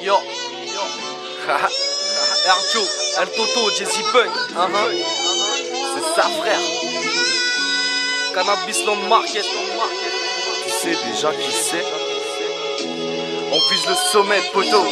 Yo, haha, Erjo, El Toto, Jesse Punk, c'est ça frère. Cannabis Land Market, tu sais déjà qui c'est. On vise le sommet, poteau.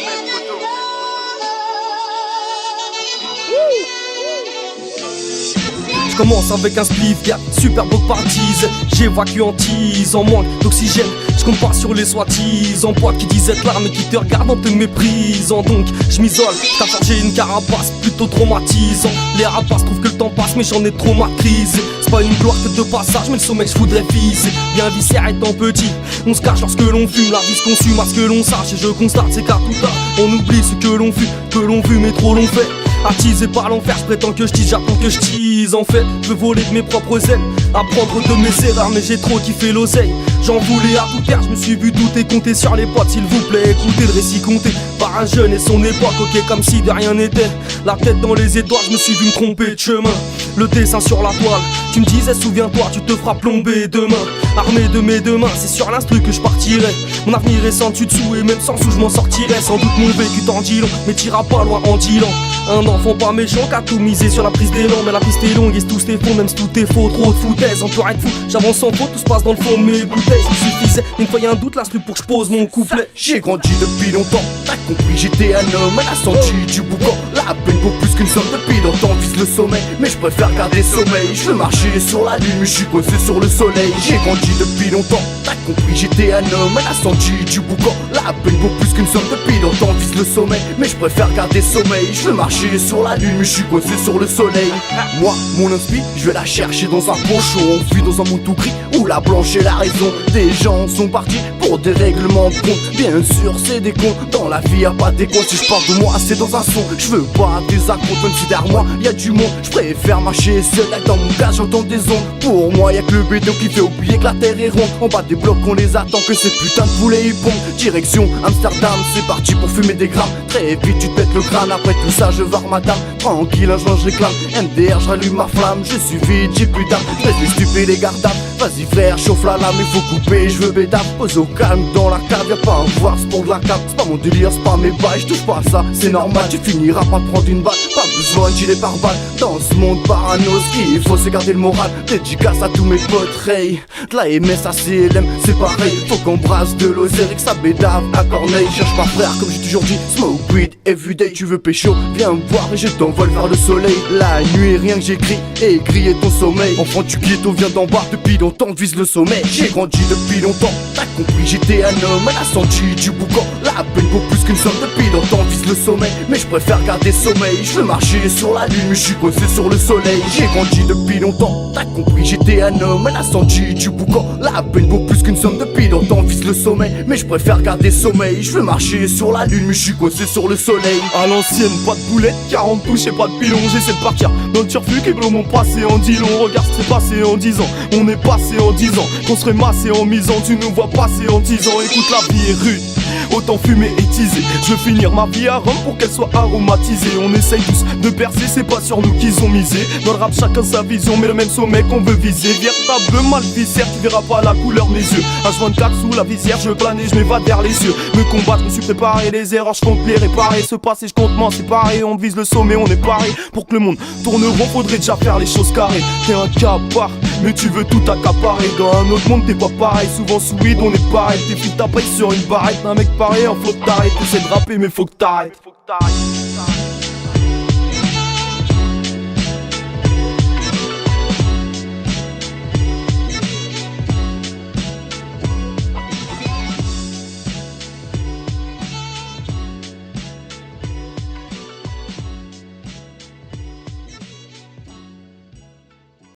Je commence avec un spliff, gars, super beau partise. J'évacue en tease, en manque d'oxygène. Je compte pas sur les soi-disant potes qui disent être là mais qui te regardent en te méprisant. Donc je m'isole, t'as forgé une carapace plutôt traumatisant. Les rapaces trouvent que le temps passe mais j'en ai trop maîtrisé. C'est pas une gloire que de passage mais le sommet que je voudrais viser. Bien viscère étant petit, on se cache lorsque l'on fume. La vie se consume à ce que l'on sache et je constate c'est qu'à tout tard on oublie ce que l'on fut, que l'on vu mais trop l'on fait. Attisé par l'enfer, je prétends que je tease, j'attends que je tease. En fait, je veux voler de mes propres ailes, apprendre de mes erreurs, mais j'ai trop kiffé l'oseille. J'en voulais à tout faire, je me suis vu douter, compter sur les potes, s'il vous plaît. Écoutez le récit compté par un jeune et son époque, ok, comme si de rien n'était. La tête dans les étoiles, je me suis vu me tromper de chemin. Le dessin sur la toile, tu me disais, souviens-toi, tu te feras plomber demain. Armé de mes deux mains, c'est sur l'instru que je partirai. Mon avenir est sans dessus et même sans sous, je m'en sortirai. Sans doute mon vécu t'en dit long, mais t'iras pas loin en dealant. Un enfant pas méchant qu'à tout miser sur la prise d'élan. Mais la piste est longue et tout c'est faux, même si tout est faux. Trop de foutaise, on peut être fou, j'avance sans faute, tout se passe dans le fond de mes bouteilles. Il suffisait une fois y'a un doute, l'instru pour que je pose mon couplet. J'ai grandi depuis longtemps, t'as compris, j'étais un homme à la sortie du boucan. La peine vaut plus qu'une somme depuis longtemps, vise le sommet, mais je préfère garder sommeil. Je veux marcher sur la lune, mais je suis coincé sur le soleil. J'ai grandi depuis longtemps, t'as compris, j'étais un homme à la sortie du boucan. La peine vaut plus qu'une somme depuis longtemps, vise le sommet, mais je préfère garder sommeil. Je veux marcher sur la lune, mais je suis coincé sur le soleil. Moi, mon inspi, je vais la chercher dans un poncho. On vit dans un monde tout gris où la blanche est la raison. Des gens sont partis pour des règlements de compte. Bien sûr, c'est des cons, dans la vie y'a pas des cons. Si je parle de moi, c'est dans un son. Je veux pas des acomptes, même si derrière moi y'a du monde. Je préfère marcher seul, là dans mon cas j'entends des ondes. Pour moi y'a que le béton qui fait oublier que la terre est ronde. En bas des blocs on les attend, que ces putains de poulets ils pondent. Direction Amsterdam, c'est parti pour fumer des grammes. Très vite tu te pètes le crâne, après tout ça je vais ma dame. Tranquille un joint je réclame, MDR je rallume ma flamme. Je suis vite, j'ai plus d'âme, je laisse les stupides les gardables. Vas-y frère, chauffe la lame, il faut couper, je veux bédave. Pose au calme dans la cave, y'a pas un voir, c'est pour de la cave. C'est pas mon délire, c'est pas mes bails, je touche pas à ça, c'est normal. Tu finiras par prendre une balle, pas besoin de tirer par balle. Dans ce monde parano, ce qu'il faut c'est garder le moral. Dédicace à tous mes potes, Ray. De la MS à CLM, c'est pareil. Faut qu'on brasse de l'oseille, que ça bédave à Corneille. Cherche pas frère, comme j'ai toujours dit, smoke weed everyday. Tu veux pécho, viens me voir et je t'envole vers le soleil. La nuit, rien que j'écris, et griller ton sommeil. Enfant tu ghetto, viens d'en bas, depuis longtemps vise le sommet. J'ai grandi depuis longtemps, t'as compris, j'étais un homme à la sortie du boucan. La peine vaut plus qu'une somme, depuis longtemps vise le sommet, mais je préfère garder sommeil. Je veux marcher sur la lune, mais je suis coincé sur le soleil. J'ai grandi depuis longtemps, t'as compris, j'étais un homme à la sortie du boucan. La peine vaut plus qu'une somme, depuis longtemps vise le sommet, mais je préfère garder sommeil. Je veux marcher sur la lune, mais je suis coincé sur le soleil. À l'ancienne, pas de boulette, 40 touches et pas de pilon. J'essaie de partir dans le turfu qui blow mon passé en 10 longs. Regarde ce qui s'est passé en 10 ans, on est passé en 10 ans. Qu'on serait massé en misant, tu nous vois passer en 10 ans. Écoute, la vie est rude, autant fumer et teaser. Je veux finir ma vie à Rome pour qu'elle soit aromatisée. On essaye tous de percer, c'est pas sur nous qu'ils ont misé. Dans le rap chacun sa vision, mais le même sommet qu'on veut viser. Véritable mal viscère, tu verras pas la couleur de mes yeux. H24 sous la visière, je plane et je m'évade vers les cieux. Me combattre, je me suis préparé, les erreurs je compte les réparer. Ce passé je compte m'en séparer, on vise le sommet, on est paré. Pour que le monde tourne rond, faudrait déjà faire les choses carrées. T'es un capard, mais tu veux tout accaparer. Dans un autre monde t'es pas pareil, souvent sous weed on est pareil. Tes filles t'appellent sur une barrette, un mec pareil en faut que t'arrêtes. T'essaies de rapper mais faut que t'arrêtes.